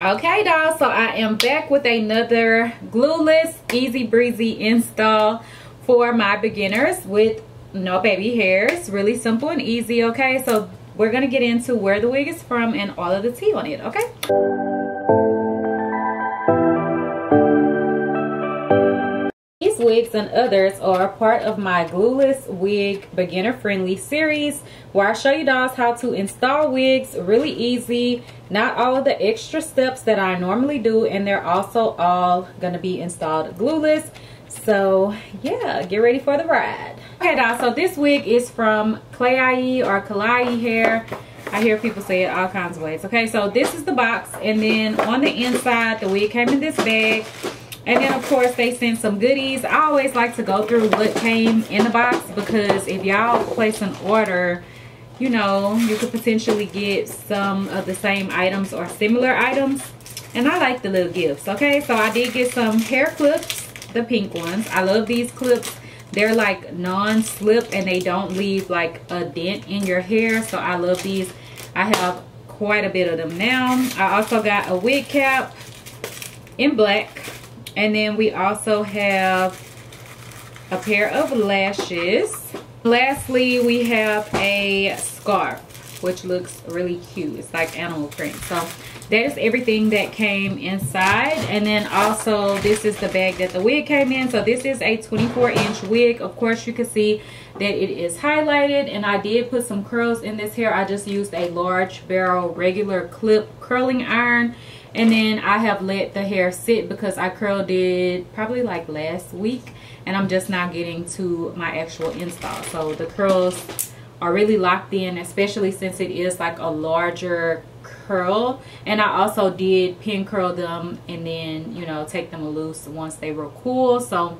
Okay, dolls, so I am back with another glueless easy breezy install for my beginners with no baby hairs. Really simple and easy. Okay, so we're gonna get into where the wig is from and all of the tea on it. Okay, these wigs and others are part of my glueless wig beginner friendly series, where I show you dolls how to install wigs really easy, not all of the extra steps that I normally do, and they're also all gonna be installed glueless. So yeah, get ready for the ride. Okay dolls, so this wig is from Klaiyi or Klaiyi hair. I hear people say it all kinds of ways. Okay, so this is the box, and then on the inside the wig came in this bag. And then, of course, they sent some goodies. I always like to go through what came in the box, because if y'all place an order, you know, you could potentially get some of the same items or similar items. And I like the little gifts, okay? So I did get some hair clips, the pink ones. I love these clips. They're like non-slip and they don't leave like a dent in your hair. So I love these. I have quite a bit of them now. I also got a wig cap in black. And then we also have a pair of lashes. Lastly, we have a scarf, which looks really cute. It's like animal print. So that is everything that came inside. And then also, this is the bag that the wig came in. So this is a 24-inch wig. Of course, you can see that it is highlighted. And I did put some curls in this hair. I just used a large barrel regular clip curling iron. And then I have let the hair sit because I curled it probably like last week, and I'm just now getting to my actual install. So the curls are really locked in, especially since it is like a larger curl. And I also did pin curl them and then, you know, take them loose once they were cool. So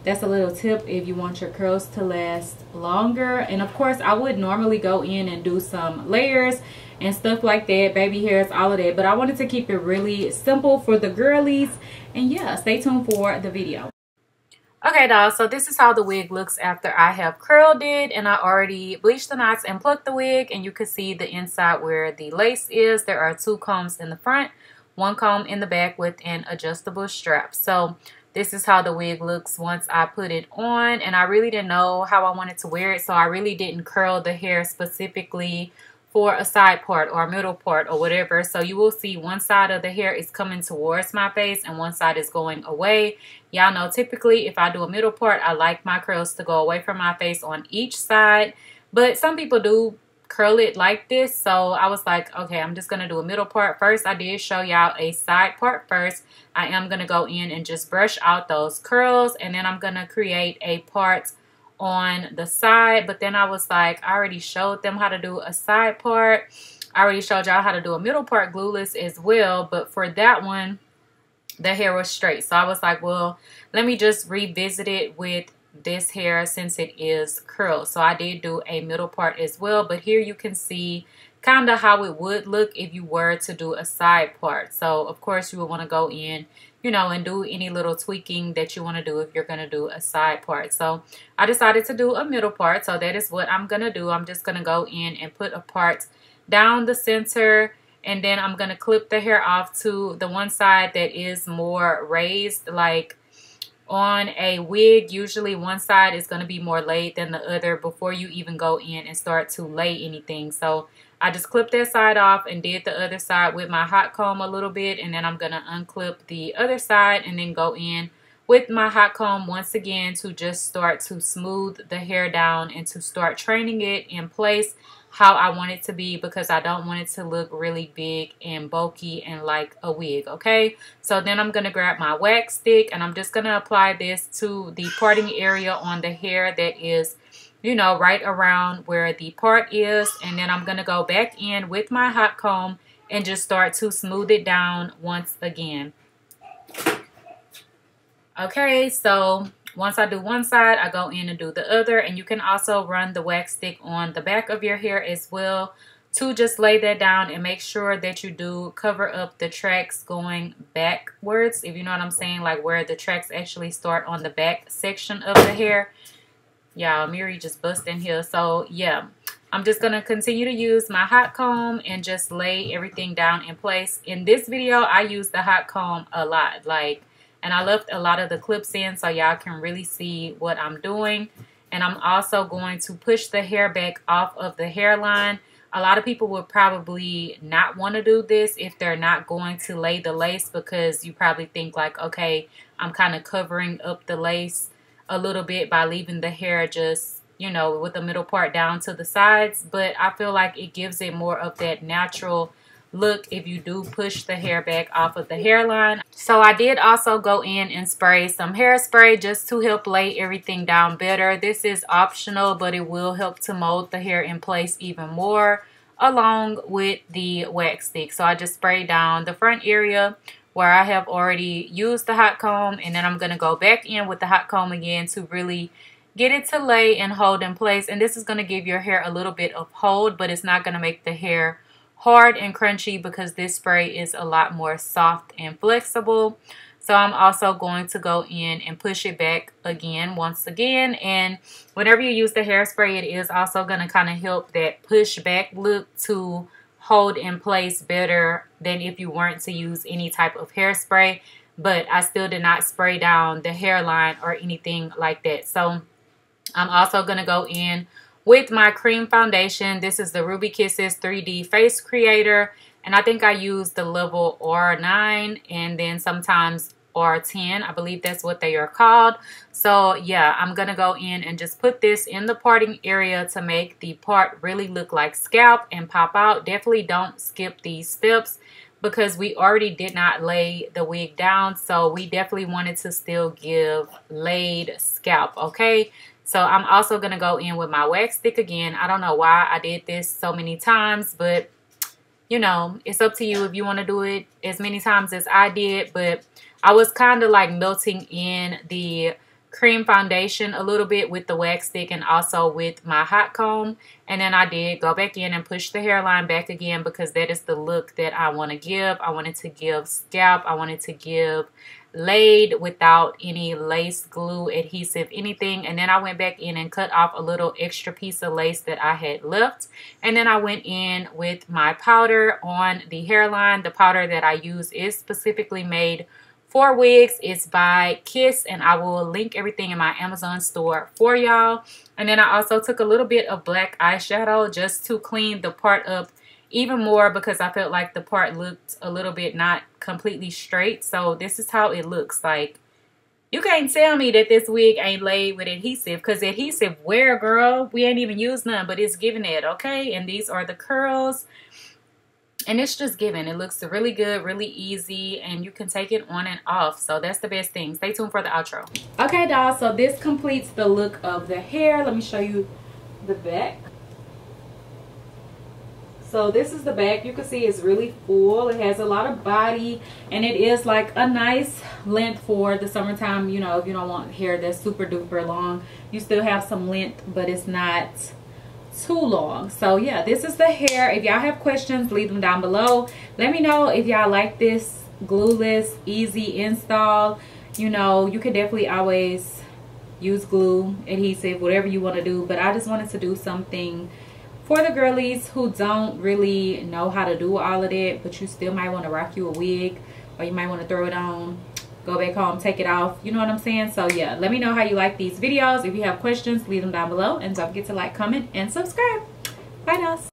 that's a little tip if you want your curls to last longer. And of course, I would normally go in and do some layers and stuff like that, baby hairs, all of that, but I wanted to keep it really simple for the girlies. And yeah, stay tuned for the video. Okay dolls, so this is how the wig looks after I have curled it, and I already bleached the knots and plucked the wig, and you can see the inside where the lace is. There are 2 combs in the front, 1 comb in the back with an adjustable strap. So this is how the wig looks once I put it on, and I really didn't know how I wanted to wear it, so I really didn't curl the hair specifically for a side part or a middle part or whatever. So you will see one side of the hair is coming towards my face and one side is going away. Y'all know typically if I do a middle part, I like my curls to go away from my face on each side, but some people do curl it like this. So I was like, okay, I'm just gonna do a middle part first. I did show y'all a side part first. I am gonna go in and just brush out those curls, and then I'm gonna create a part on the side. But then I was like, I already showed them how to do a side part. I already showed y'all how to do a middle part glueless as well, but for that one the hair was straight. So I was like, well, let me just revisit it with this hair since it is curled. So I did do a middle part as well, but here you can see kind of how it would look if you were to do a side part. So of course you would want to go in, you know, and do any little tweaking that you want to do if you're going to do a side part. So I decided to do a middle part, so that is what I'm going to do. I'm just going to go in and put a part down the center, and then I'm going to clip the hair off to the one side that is more raised. Like on a wig, usually one side is going to be more laid than the other before you even go in and start to lay anything. So I just clipped that side off and did the other side with my hot comb a little bit, and then I'm going to unclip the other side and then go in with my hot comb once again to just start to smooth the hair down and to start training it in place how I want it to be, because I don't want it to look really big and bulky and like a wig. Okay, so then I'm going to grab my wax stick and I'm just going to apply this to the parting area on the hair that is, you know, right around where the part is. And then I'm going to go back in with my hot comb and just start to smooth it down once again. Okay, so once I do one side, I go in and do the other. And you can also run the wax stick on the back of your hair as well to just lay that down and make sure that you do cover up the tracks going backwards, if you know what I'm saying, like where the tracks actually start on the back section of the hair. Y'all, Miri just bust in here. So yeah, I'm just going to continue to use my hot comb and just lay everything down in place. In this video, I use the hot comb a lot, and I left a lot of the clips in so y'all can really see what I'm doing. And I'm also going to push the hair back off of the hairline. A lot of people would probably not want to do this if they're not going to lay the lace, because you probably think like, okay, I'm kind of covering up the lace a little bit by leaving the hair just, you know, with the middle part down to the sides. But I feel like it gives it more of that natural look if you do push the hair back off of the hairline. So I did also go in and spray some hairspray just to help lay everything down better. This is optional, but it will help to mold the hair in place even more, along with the wax stick. So I just sprayed down the front area where I have already used the hot comb, and then I'm going to go back in with the hot comb again to really get it to lay and hold in place. And this is going to give your hair a little bit of hold, but it's not going to make the hair hard and crunchy because this spray is a lot more soft and flexible. So I'm also going to go in and push it back again, once again. And whenever you use the hairspray, it is also going to kind of help that push back look to hold in place better than if you weren't to use any type of hairspray. But I still did not spray down the hairline or anything like that. So I'm also going to go in with my cream foundation. This is the Ruby Kisses 3D Face Creator. And I think I use the level R9 and then sometimes R10. I believe that's what they are called. So yeah, I'm going to go in and just put this in the parting area to make the part really look like scalp and pop out. Definitely don't skip these steps because we already did not lay the wig down. So we definitely wanted to still give laid scalp, okay? So I'm also going to go in with my wax stick again. I don't know why I did this so many times, but you know, it's up to you if you want to do it as many times as I did. But I was kind of like melting in the cream foundation a little bit with the wax stick and also with my hot comb. And then I did go back in and push the hairline back again because that is the look that I want to give. I wanted to give scalp. I wanted to give laid without any lace, glue, adhesive, anything. And then I went back in and cut off a little extra piece of lace that I had left. And then I went in with my powder on the hairline. The powder that I use is specifically made for wigs. It's by Kiss, and I will link everything in my Amazon store for y'all. And then I also took a little bit of black eyeshadow just to clean the part up even more because I felt like the part looked a little bit not completely straight. So this is how it looks like. You can't tell me that this wig ain't laid with adhesive, because adhesive where, girl? We ain't even used none, but it's giving it, okay? And these are the curls. And it's just giving. It looks really good, really easy, and you can take it on and off. So that's the best thing. Stay tuned for the outro. Okay, dolls, so this completes the look of the hair. Let me show you the back. So this is the back. You can see it's really full. It has a lot of body, and it is like a nice length for the summertime. You know, if you don't want hair that's super duper long, you still have some length, but it's not too long. So yeah, this is the hair. If y'all have questions, leave them down below. Let me know if y'all like this glueless easy install. You know, you can definitely always use glue, adhesive, whatever you want to do, but I just wanted to do something for the girlies who don't really know how to do all of that, but you still might want to rock you a wig, or you might want to throw it on, go back home, take it off. You know what I'm saying? So yeah, let me know how you like these videos. If you have questions, leave them down below, and don't forget to like, comment, and subscribe. Bye, dolls.